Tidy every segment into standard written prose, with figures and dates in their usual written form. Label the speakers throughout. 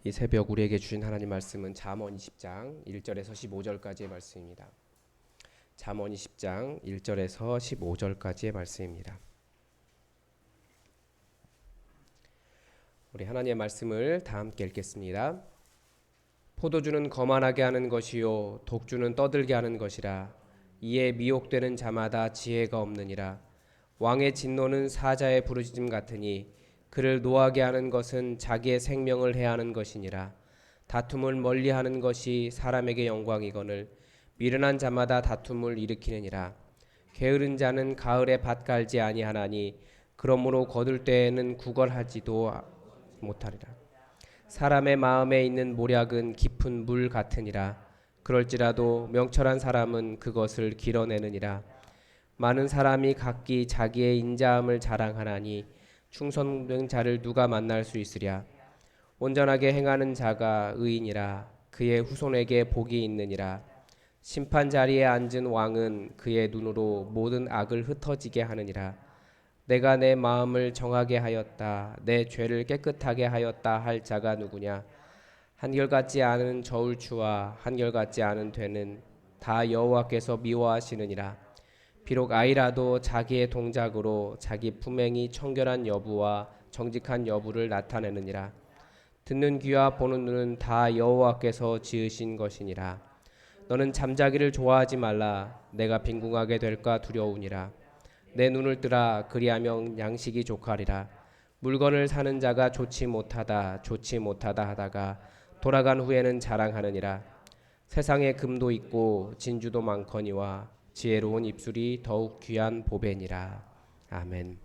Speaker 1: 이 새벽 우리에게 주신 하나님 말씀은 잠언 20장 1절에서 15절까지의 말씀입니다. 잠언 20장 1절에서 15절까지의 말씀입니다. 우리 하나님의 말씀을 다 함께 읽겠습니다. 포도주는 거만하게 하는 것이요 독주는 떠들게 하는 것이라. 이에 미혹되는 자마다 지혜가 없느니라. 왕의 진노는 사자의 부르짖음 같으니 그를 노하게 하는 것은 자기의 생명을 해하는 것이니라. 다툼을 멀리하는 것이 사람에게 영광이거늘 미련한 자마다 다툼을 일으키느니라. 게으른 자는 가을에 밭 갈지 아니하나니 그러므로 거둘 때에는 구걸하지도 못하리라. 사람의 마음에 있는 모략은 깊은 물 같으니라. 그럴지라도 명철한 사람은 그것을 길어내느니라. 많은 사람이 각기 자기의 인자함을 자랑하나니 충성된 자를 누가 만날 수 있으랴. 온전하게 행하는 자가 의인이라. 그의 후손에게 복이 있느니라. 심판 자리에 앉은 왕은 그의 눈으로 모든 악을 흩어지게 하느니라. 내가 내 마음을 정하게 하였다. 내 죄를 깨끗하게 하였다 할 자가 누구냐. 한결같지 않은 저울추와 한결같지 않은 되는 다 여호와께서 미워하시느니라. 비록 아이라도 자기의 동작으로 자기 품행이 청결한 여부와 정직한 여부를 나타내느니라. 듣는 귀와 보는 눈은 다 여호와께서 지으신 것이니라. 너는 잠자기를 좋아하지 말라. 내가 빈궁하게 될까 두려우니라. 내 눈을 뜨라. 그리하면 양식이 족하리라. 물건을 사는 자가 좋지 못하다 하다가 돌아간 후에는 자랑하느니라. 세상에 금도 있고 진주도 많거니와 지혜로운 입술이 더욱 귀한 보배니라. 아멘.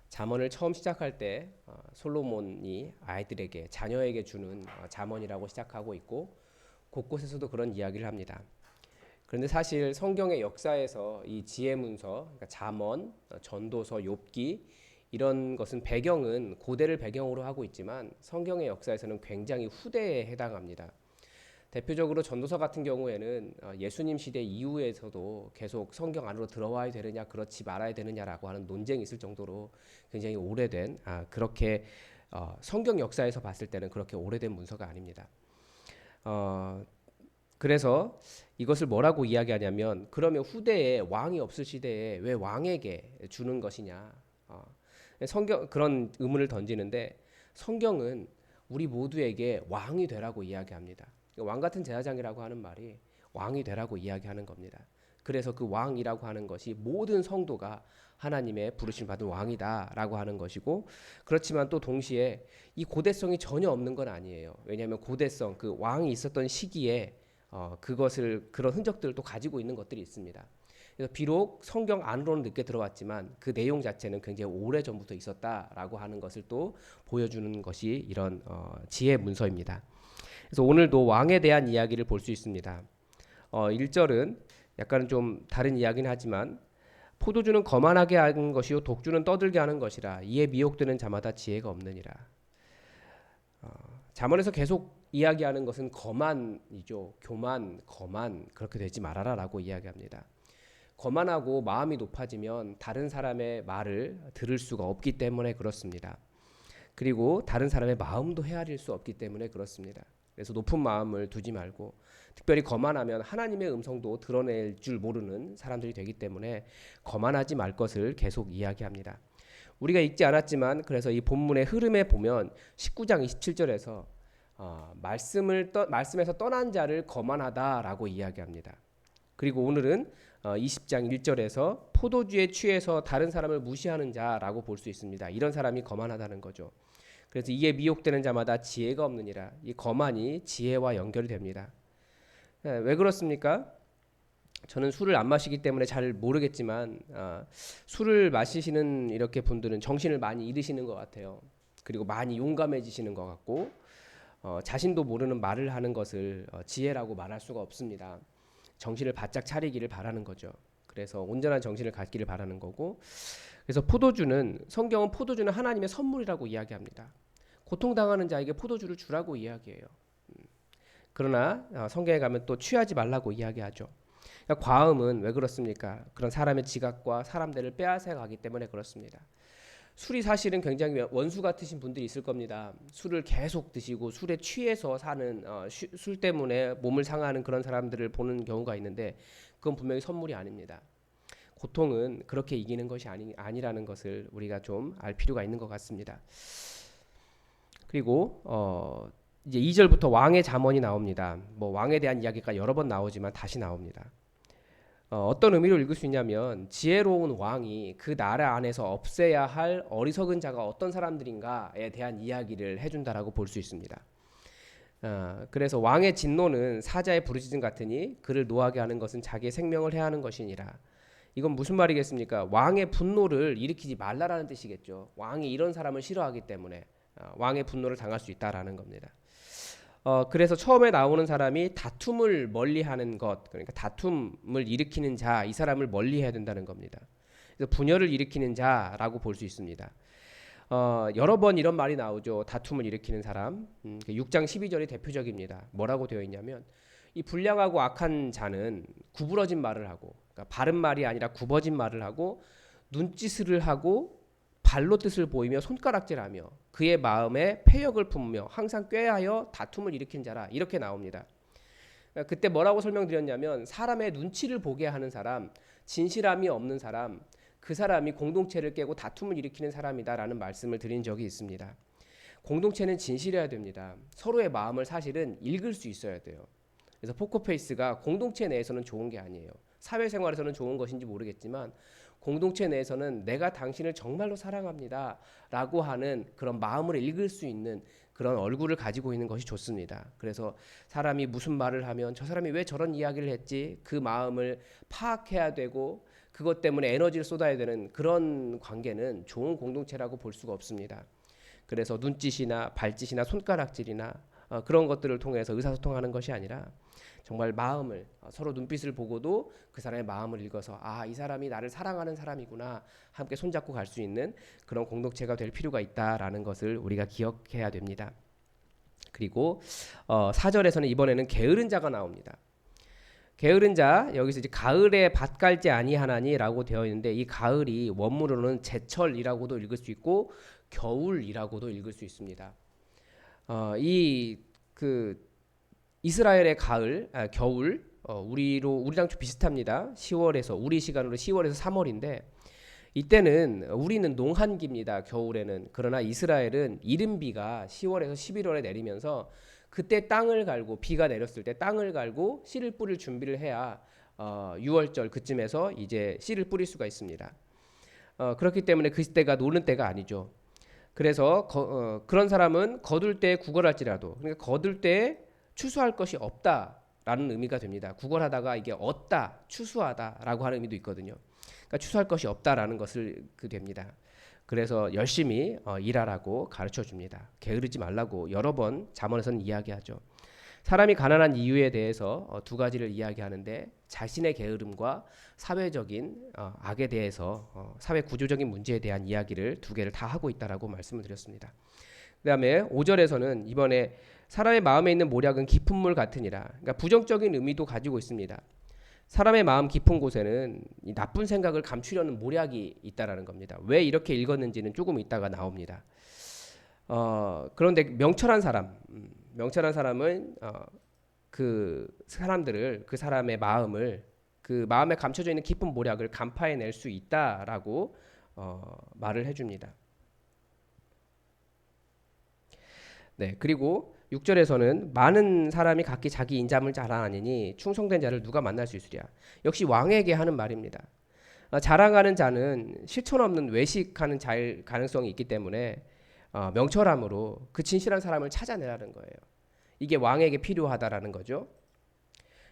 Speaker 1: 잠언을 처음 시작할 때 솔로몬이 아이들에게 자녀에게 주는 잠언이라고 시작하고 있고 곳곳에서도 그런 이야기를 합니다. 그런데 사실 성경의 역사에서 이 지혜 문서, 그러니까 잠언, 전도서, 욥기 이런 것은 배경은 고대를 배경으로 하고 있지만 성경의 역사에서는 굉장히 후대에 해당합니다. 대표적으로 전도서 같은 경우에는 예수님 시대 이후에서도 계속 성경 안으로 들어와야 되느냐 그렇지 말아야 되느냐라고 하는 논쟁이 있을 정도로 굉장히 오래된 그렇게 성경 역사에서 봤을 때는 그렇게 오래된 문서가 아닙니다. 그래서 이것을 뭐라고 이야기하냐면 그러면 후대에 왕이 없을 시대에 왜 왕에게 주는 것이냐. 성경 그런 의문을 던지는데 성경은 우리 모두에게 왕이 되라고 이야기합니다. 왕 같은 제사장이라고 하는 말이 왕이 되라고 이야기하는 겁니다. 그래서 그 왕이라고 하는 것이 모든 성도가 하나님의 부르심 받은 왕이다라고 하는 것이고, 그렇지만 또 동시에 이 고대성이 전혀 없는 건 아니에요. 왜냐하면 고대성 그 왕이 있었던 시기에 그것을 그런 흔적들을 또 가지고 있는 것들이 있습니다. 그래서 비록 성경 안으로는 늦게 들어왔지만 그 내용 자체는 굉장히 오래 전부터 있었다라고 하는 것을 또 보여주는 것이 이런 지혜 문서입니다. 그래서 오늘도 왕에 대한 이야기를 볼 수 있습니다. 1절은 약간 좀 다른 이야기는 하지만 포도주는 거만하게 하는 것이요 독주는 떠들게 하는 것이라. 이에 미혹되는 자마다 지혜가 없느니라. 잠언에서 계속 이야기하는 것은 거만이죠. 교만, 거만 그렇게 되지 말아라라고 이야기합니다. 거만하고 마음이 높아지면 다른 사람의 말을 들을 수가 없기 때문에 그렇습니다. 그리고 다른 사람의 마음도 헤아릴 수 없기 때문에 그렇습니다. 그래서 높은 마음을 두지 말고 특별히 거만하면 하나님의 음성도 드러낼 줄 모르는 사람들이 되기 때문에 거만하지 말 것을 계속 이야기합니다. 우리가 읽지 않았지만 그래서 이 본문의 흐름에 보면 19장 27절에서 말씀에서 떠난 자를 거만하다라고 이야기합니다. 그리고 오늘은 20장 1절에서 포도주에 취해서 다른 사람을 무시하는 자라고 볼 수 있습니다. 이런 사람이 거만하다는 거죠. 그래서 이에 미혹되는 자마다 지혜가 없느니라. 이 거만이 지혜와 연결이 됩니다. 왜 그렇습니까? 저는 술을 안 마시기 때문에 잘 모르겠지만 술을 마시시는 이렇게 분들은 정신을 많이 잃으시는 것 같아요. 그리고 많이 용감해지시는 것 같고 자신도 모르는 말을 하는 것을 지혜라고 말할 수가 없습니다. 정신을 바짝 차리기를 바라는 거죠. 그래서 온전한 정신을 갖기를 바라는 거고, 그래서 성경은 포도주는 하나님의 선물이라고 이야기합니다. 고통당하는 자에게 포도주를 주라고 이야기해요. 그러나 성경에 가면 또 취하지 말라고 이야기하죠. 그러니까 과음은 왜 그렇습니까? 그런 사람의 지각과 사람들을 빼앗아 가기 때문에 그렇습니다. 술이 사실은 굉장히 원수 같으신 분들이 있을 겁니다. 술을 계속 드시고 술에 취해서 사는 술 때문에 몸을 상하는 그런 사람들을 보는 경우가 있는데 그건 분명히 선물이 아닙니다. 고통은 그렇게 이기는 것이 아니라는 것을 우리가 좀 알 필요가 있는 것 같습니다. 그리고 이제 2절부터 왕의 잠언이 나옵니다. 뭐 왕에 대한 이야기가 여러 번 나오지만 다시 나옵니다. 어떤 의미로 읽을 수 있냐면 지혜로운 왕이 그 나라 안에서 없애야 할 어리석은 자가 어떤 사람들인가에 대한 이야기를 해준다라고 볼 수 있습니다. 그래서 왕의 진노는 사자의 부르짖음 같으니 그를 노하게 하는 것은 자기의 생명을 해하는 것이니라. 이건 무슨 말이겠습니까? 왕의 분노를 일으키지 말라라는 뜻이겠죠. 왕이 이런 사람을 싫어하기 때문에 왕의 분노를 당할 수 있다라는 겁니다. 그래서 처음에 나오는 사람이 다툼을 멀리하는 것, 그러니까 다툼을 일으키는 자, 이 사람을 멀리해야 된다는 겁니다. 그래서 분열을 일으키는 자라고 볼 수 있습니다. 여러 번 이런 말이 나오죠. 다툼을 일으키는 사람. 6장 12절이 대표적입니다. 뭐라고 되어 있냐면 이 불량하고 악한 자는 구부러진 말을 하고, 그러니까 바른 말이 아니라 굽어진 말을 하고 눈짓을 하고 발로 뜻을 보이며 손가락질하며 그의 마음에 패역을 품으며 항상 꾀하여 다툼을 일으킨 자라, 이렇게 나옵니다. 그때 뭐라고 설명드렸냐면 사람의 눈치를 보게 하는 사람, 진실함이 없는 사람, 그 사람이 공동체를 깨고 다툼을 일으키는 사람이다라는 말씀을 드린 적이 있습니다. 공동체는 진실해야 됩니다. 서로의 마음을 사실은 읽을 수 있어야 돼요. 그래서 포커페이스가 공동체 내에서는 좋은 게 아니에요. 사회생활에서는 좋은 것인지 모르겠지만 공동체 내에서는 내가 당신을 정말로 사랑합니다 라고 하는 그런 마음을 읽을 수 있는 그런 얼굴을 가지고 있는 것이 좋습니다. 그래서 사람이 무슨 말을 하면 저 사람이 왜 저런 이야기를 했지, 그 마음을 파악해야 되고 그것 때문에 에너지를 쏟아야 되는 그런 관계는 좋은 공동체라고 볼 수가 없습니다. 그래서 눈짓이나 발짓이나 손가락질이나 그런 것들을 통해서 의사소통하는 것이 아니라 정말 마음을, 서로 눈빛을 보고도 그 사람의 마음을 읽어서 이 사람이 나를 사랑하는 사람이구나, 함께 손잡고 갈 수 있는 그런 공동체가 될 필요가 있다라는 것을 우리가 기억해야 됩니다. 그리고 4절에서는 이번에는 게으른 자가 나옵니다. 게으른 자, 여기서 이제 가을에 밭 갈지 아니하나니라고 되어 있는데 이 가을이 원문으로는 제철이라고도 읽을 수 있고 겨울이라고도 읽을 수 있습니다. 이스라엘의 가을, 겨울, 우리랑 좀 비슷합니다. 10월에서 우리 시간으로 10월에서 3월인데 이때는 우리는 농한기입니다. 겨울에는. 그러나 이스라엘은 이른비가 10월에서 11월에 내리면서 그때 땅을 갈고, 비가 내렸을 때 땅을 갈고 씨를 뿌릴 준비를 해야 6월절 그쯤에서 이제 씨를 뿌릴 수가 있습니다. 그렇기 때문에 그때가 노는 때가 아니죠. 그래서 그런 사람은 거둘 때 구걸할지라도, 그러니까 거둘 때 추수할 것이 없다라는 의미가 됩니다. 구걸하다가 이게 얻다, 추수하다라고 하는 의미도 있거든요. 그러니까 추수할 것이 없다라는 것을 됩니다. 그래서 열심히 일하라고 가르쳐 줍니다. 게으르지 말라고 여러 번 잠언에서는 이야기하죠. 사람이 가난한 이유에 대해서 두 가지를 이야기하는데 자신의 게으름과 사회적인 악에 대해서 사회 구조적인 문제에 대한 이야기를 두 개를 다 하고 있다라고 말씀을 드렸습니다. 그다음에 5절에서는 이번에 사람의 마음에 있는 모략은 깊은 물 같으니라. 그러니까 부정적인 의미도 가지고 있습니다. 사람의 마음 깊은 곳에는 이 나쁜 생각을 감추려는 모략이 있다라는 겁니다. 왜 이렇게 읽었는지는 조금 이따가 나옵니다. 그런데 명철한 사람은 그 사람들을, 그 사람의 마음을, 그 마음에 감춰져 있는 깊은 모략을 간파해낼 수 있다라고 말을 해줍니다. 네, 그리고 6절에서는 많은 사람이 각기 자기 인자함을 자랑하니 충성된 자를 누가 만날 수 있으랴. 역시 왕에게 하는 말입니다. 자랑하는 자는 실천 없는 외식하는 자일 가능성이 있기 때문에 명철함으로 그 진실한 사람을 찾아내라는 거예요. 이게 왕에게 필요하다라는 거죠.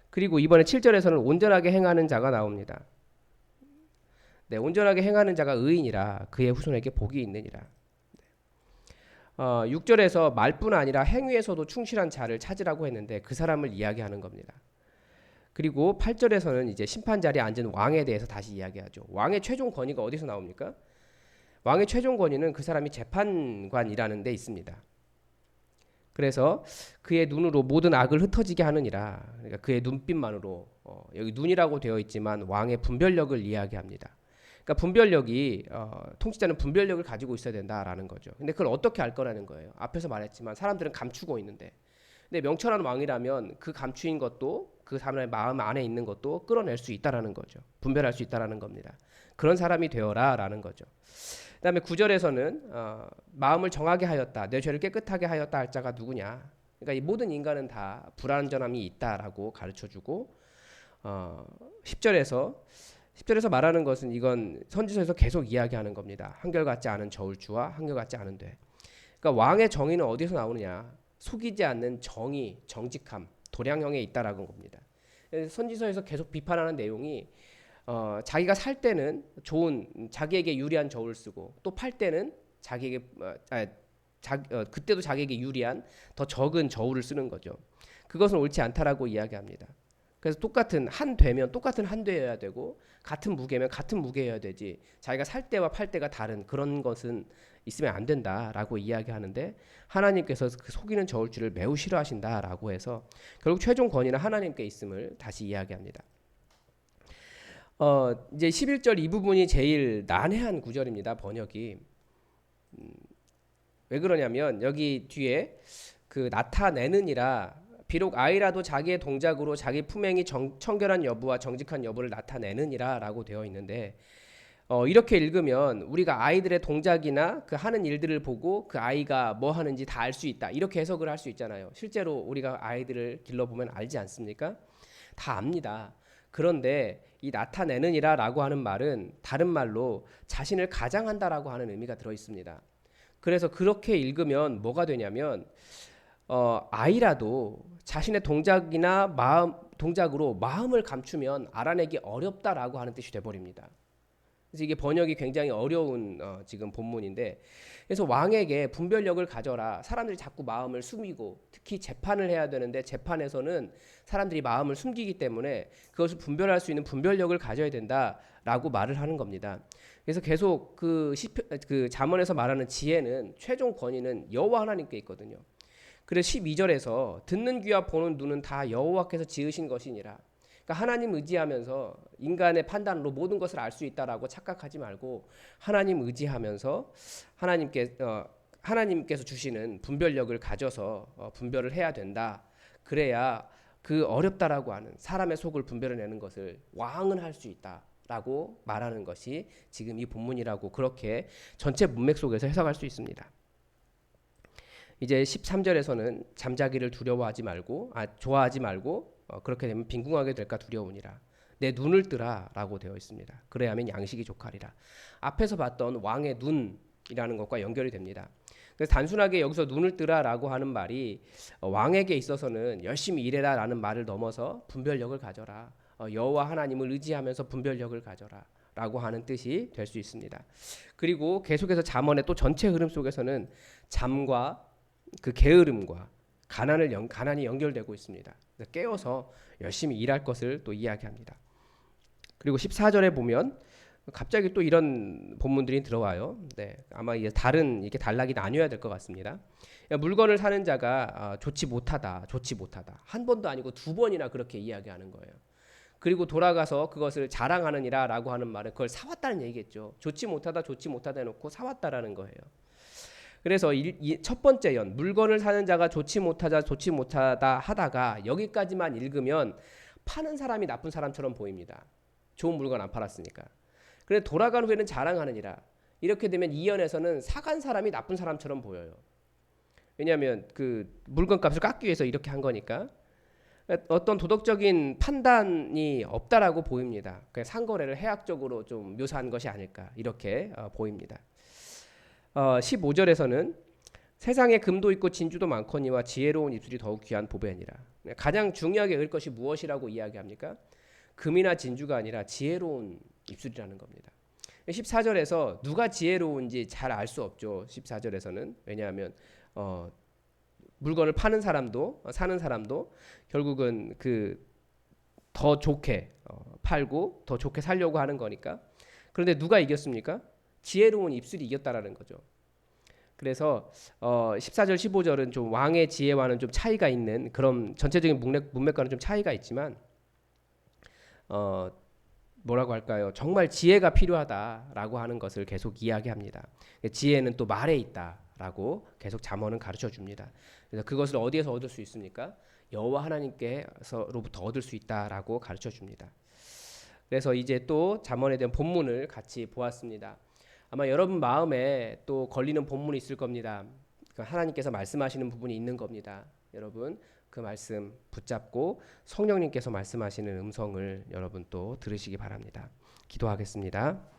Speaker 1: 그리고 이번에 7절에서는 온전하게 행하는 자가 나옵니다. 네, 온전하게 행하는 자가 의인이라 그의 후손에게 복이 있느니라. 6절에서 말뿐 아니라 행위에서도 충실한 자를 찾으라고 했는데 그 사람을 이야기하는 겁니다. 그리고 8절에서는 이제 심판 자리에 앉은 왕에 대해서 다시 이야기하죠. 왕의 최종 권위가 어디서 나옵니까? 왕의 최종 권위는 그 사람이 재판관이라는 데 있습니다. 그래서 그의 눈으로 모든 악을 흩어지게 하느니라. 그러니까 그의 눈빛만으로, 여기 눈이라고 되어 있지만 왕의 분별력을 이야기합니다. 그러니까 분별력이 통치자는 분별력을 가지고 있어야 된다라는 거죠. 근데 그걸 어떻게 알 거라는 거예요. 앞에서 말했지만 사람들은 감추고 있는데, 근데 명철한 왕이라면 그 감추인 것도 그 사람의 마음 안에 있는 것도 끌어낼 수 있다라는 거죠. 분별할 수 있다라는 겁니다. 그런 사람이 되어라라는 거죠. 그다음에 9절에서는 마음을 정하게 하였다, 내 죄를 깨끗하게 하였다 할 자가 누구냐. 그러니까 이 모든 인간은 다 불완전함이 있다라고 가르쳐주고 10절에서 말하는 것은 이건 선지서에서 계속 이야기하는 겁니다. 한결같지 않은 저울추와 한결같지 않은 돼. 그러니까 왕의 정의는 어디서 나오느냐? 속이지 않는 정의, 정직함, 도량형에 있다라는 겁니다. 선지서에서 계속 비판하는 내용이 자기가 살 때는 좋은 자기에게 유리한 저울을 쓰고 또 팔 때는 자기에게 그때도 자기에게 유리한 더 적은 저울을 쓰는 거죠. 그것은 옳지 않다라고 이야기합니다. 그래서 똑같은 한 되면 똑같은 한 되어야 되고 같은 무게면 같은 무게여야 되지, 자기가 살 때와 팔 때가 다른 그런 것은 있으면 안 된다라고 이야기하는데, 하나님께서 그 속이는 저울질을 매우 싫어하신다라고 해서 결국 최종 권위는 하나님께 있음을 다시 이야기합니다. 이제 11절 이 부분이 제일 난해한 구절입니다. 번역이 왜 그러냐면 여기 뒤에 그 나타내느니라, 비록 아이라도 자기의 동작으로 자기 품행이 청결한 여부와 정직한 여부를 나타내느니라 라고 되어 있는데, 이렇게 읽으면 우리가 아이들의 동작이나 그 하는 일들을 보고 그 아이가 뭐 하는지 다 알 수 있다, 이렇게 해석을 할 수 있잖아요. 실제로 우리가 아이들을 길러보면 알지 않습니까? 다 압니다. 그런데 이 나타내느니라 라고 하는 말은 다른 말로 자신을 가장한다라고 하는 의미가 들어 있습니다. 그래서 그렇게 읽으면 뭐가 되냐면 아이라도 자신의 동작이나 동작으로 마음을 감추면 알아내기 어렵다라고 하는 뜻이 돼버립니다. 그래서 이게 번역이 굉장히 어려운 지금 본문인데, 그래서 왕에게 분별력을 가져라. 사람들이 자꾸 마음을 숨기고 특히 재판을 해야 되는데 재판에서는 사람들이 마음을 숨기기 때문에 그것을 분별할 수 있는 분별력을 가져야 된다라고 말을 하는 겁니다. 그래서 계속 그 잠언에서 말하는 지혜는 최종 권위는 여호와 하나님께 있거든요. 그래서 12절에서 듣는 귀와 보는 눈은 다 여호와께서 지으신 것이니라. 그러니까 하나님 의지하면서 인간의 판단으로 모든 것을 알 수 있다라고 착각하지 말고 하나님 의지하면서 하나님께서 주시는 분별력을 가져서 분별을 해야 된다. 그래야 그 어렵다라고 하는 사람의 속을 분별해내는 것을 왕은 할 수 있다라고 말하는 것이 지금 이 본문이라고 그렇게 전체 문맥 속에서 해석할 수 있습니다. 이제 13절에서는 잠자기를 좋아하지 말고 그렇게 되면 빈궁하게 될까 두려우니라. 내 눈을 뜨라 라고 되어 있습니다. 그래야 하면 양식이 족하리라. 앞에서 봤던 왕의 눈이라는 것과 연결이 됩니다. 그래서 단순하게 여기서 눈을 뜨라 라고 하는 말이 왕에게 있어서는 열심히 일해라 라는 말을 넘어서 분별력을 가져라, 여호와 하나님을 의지하면서 분별력을 가져라 라고 하는 뜻이 될 수 있습니다. 그리고 계속해서 잠언의 또 전체 흐름 속에서는 잠과 그 게으름과 가난이 연결되고 있습니다. 깨어서 열심히 일할 것을 또 이야기합니다. 그리고 14절에 보면 갑자기 또 이런 본문들이 들어와요. 네, 아마 이게 이렇게 단락이 나뉘어야 될 것 같습니다. 물건을 사는 자가 좋지 못하다 한 번도 아니고 두 번이나 그렇게 이야기하는 거예요. 그리고 돌아가서 그것을 자랑하느니라라고 하는 말은 그걸 사왔다는 얘기겠죠. 좋지 못하다 해놓고 사왔다라는 거예요. 그래서 첫 번째 물건을 사는 자가 좋지 못하다 하다가 여기까지만 읽으면 파는 사람이 나쁜 사람처럼 보입니다. 좋은 물건 안 팔았으니까. 그런데 돌아간 후에는 자랑하느니라. 이렇게 되면 이 연에서는 사간 사람이 나쁜 사람처럼 보여요. 왜냐하면 그 물건값을 깎기 위해서 이렇게 한 거니까. 어떤 도덕적인 판단이 없다라고 보입니다. 그냥 상거래를 해악적으로 좀 묘사한 것이 아닐까 이렇게 보입니다. 15절에서는 세상에 금도 있고 진주도 많거니와 지혜로운 입술이 더욱 귀한 보배니라. 가장 중요하게 읽을 것이 무엇이라고 이야기합니까? 금이나 진주가 아니라 지혜로운 입술이라는 겁니다. 14절에서 누가 지혜로운지 잘 알 수 없죠. 14절에서는. 왜냐하면 물건을 파는 사람도 사는 사람도 결국은 더 좋게 팔고 더 좋게 살려고 하는 거니까. 그런데 누가 이겼습니까? 지혜로운 입술이 이겼다라는 거죠. 그래서 14절 15절은 좀 왕의 지혜와는 좀 차이가 있는, 그런 전체적인 문맥과는 좀 차이가 있지만 뭐라고 할까요? 정말 지혜가 필요하다라고 하는 것을 계속 이야기합니다. 지혜는 또 말에 있다라고 계속 잠언은 가르쳐 줍니다. 그래서 그것을 어디에서 얻을 수 있습니까? 여호와 하나님께서로부터 얻을 수 있다라고 가르쳐 줍니다. 그래서 이제 또 잠언에 대한 본문을 같이 보았습니다. 아마 여러분 마음에 또 걸리는 본문이 있을 겁니다. 하나님께서 말씀하시는 부분이 있는 겁니다. 여러분 그 말씀 붙잡고 성령님께서 말씀하시는 음성을 여러분 또 들으시기 바랍니다. 기도하겠습니다.